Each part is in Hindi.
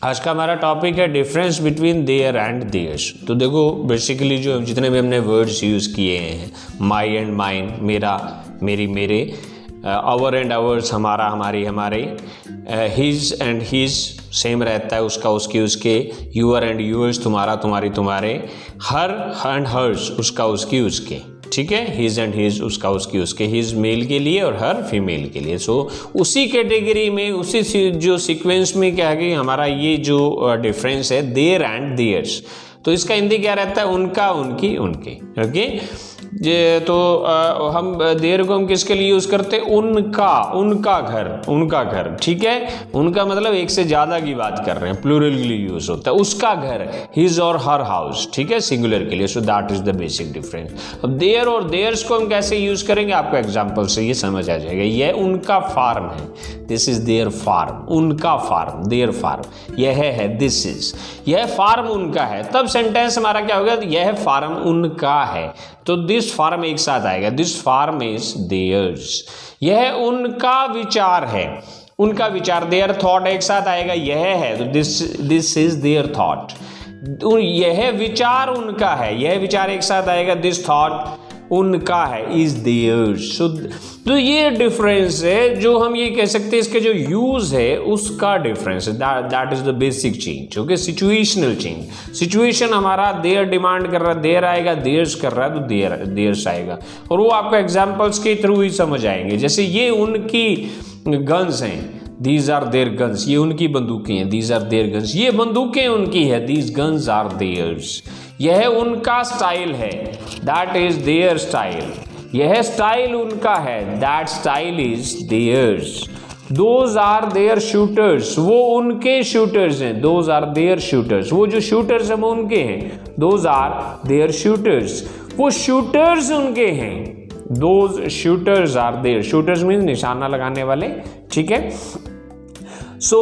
आज का हमारा टॉपिक है difference between there and theirs. तो देखो बेसिकली जो जितने भी हमने वर्ड्स यूज़ किए हैं, माई एंड माइन, मेरा मेरी मेरे, आवर एंड आवर्स, हमारा हमारी हमारे, हिज एंड हिज सेम रहता है उसका उसकी उसके, यूअर एंड यूअर्स, तुम्हारा तुम्हारी तुम्हारे, हर एंड हर्स, उसका उसकी उसके, ठीक है। हिज एंड हिज, उसका उसकी उसके, हिज मेल के लिए और हर फीमेल के लिए। सो उसी कैटेगरी में उसी जो सीक्वेंस में क्या है कि हमारा ये जो डिफरेंस है देयर एंड देयर्स, तो इसका हिंदी क्या रहता है, उनका उनकी उनके, ओके। ये तो हम देयर को हम किसके लिए यूज़ करते हैं, उनका, उनका घर, उनका घर, ठीक है। उनका मतलब एक से ज़्यादा की बात कर रहे हैं, प्लूरल के लिए यूज़ होता है, उसका घर, हिज और हर हाउस, ठीक है, सिंगुलर के लिए। सो that is the basic difference. अब देयर और देयर्स को हम कैसे यूज़ करेंगे, आपको एग्जाम्पल से ये समझ आ जाएगा। यह उनका फार्म है, दिस इज देयर फार्म, उनका फार्म, देयर फार्म। यह है दिस इज, यह फार्म उनका है। तब सेंटेंस हमारा क्या होगा, यह फार्म उनका है, तो दिस फार्म एक साथ आएगा, दिस फार्म इज देयर्स। यह उनका विचार है, उनका विचार, देयर थॉट एक साथ आएगा, यह है, तो दिस इज देयर थॉट। यह विचार उनका है, यह विचार एक साथ आएगा, दिस थॉट उनका है, इज देयर्स। तो ये डिफरेंस है जो हम ये कह सकते हैं, इसके जो यूज है उसका डिफरेंस है, that is the basic change, okay. Situational change, situation हमारा देयर डिमांड कर रहा है, देयर आएगा, देयर्स कर रहा है तो देयर्स आएगा, और वो आपको एग्जाम्पल्स के थ्रू ही समझ आएंगे। जैसे ये उनकी गन्स हैं, दीज आर देयर गन्स, ये उनकी बंदूकें हैं, दीज आर देयर गन्स, ये बंदूकें उनकी है, दीज गन्स आर देयर्स। यह उनका स्टाइल है, दैट इज देयर स्टाइल। यह स्टाइल उनका है, that style is theirs. Those are their shooters, वो उनके शूटर्स हैं, दोज आर देयर शूटर्स। वो जो शूटर्स हैं वो उनके हैं, दोज आर देयर शूटर्स। वो शूटर्स उनके हैं, those shooters are their. Shooters means निशाना लगाने वाले, ठीक है। सो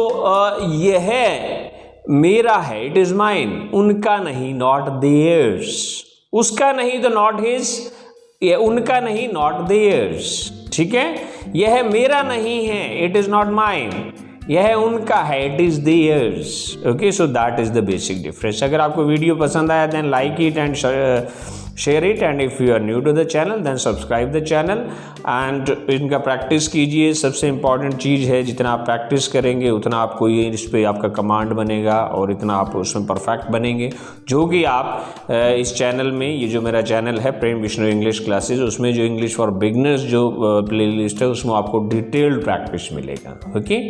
यह मेरा है, इट इज माइन, उनका नहीं, नॉट देयर्स। उसका नहीं तो नॉट हिज, ये उनका नहीं, नॉट देयर्स, ठीक है। यह मेरा नहीं है, इट इज नॉट माइन, यह उनका है, it is theirs, okay. So that is the basic difference. अगर आपको वीडियो पसंद आया then like it and share it, and if you are new to the channel then subscribe the channel, and इनका प्रैक्टिस कीजिए। सबसे इंपॉर्टेंट चीज़ है, जितना आप प्रैक्टिस करेंगे उतना आपको ये इस पर आपका कमांड बनेगा और इतना आप उसमें परफेक्ट बनेंगे, जो कि आप इस चैनल में, ये जो मेरा चैनल है प्रेम विष्णु इंग्लिश क्लासेज, उसमें जो इंग्लिश फॉर बिगनर्स जो प्ले लिस्ट है उसमें आपको डिटेल्ड प्रैक्टिस मिलेगा, ओके।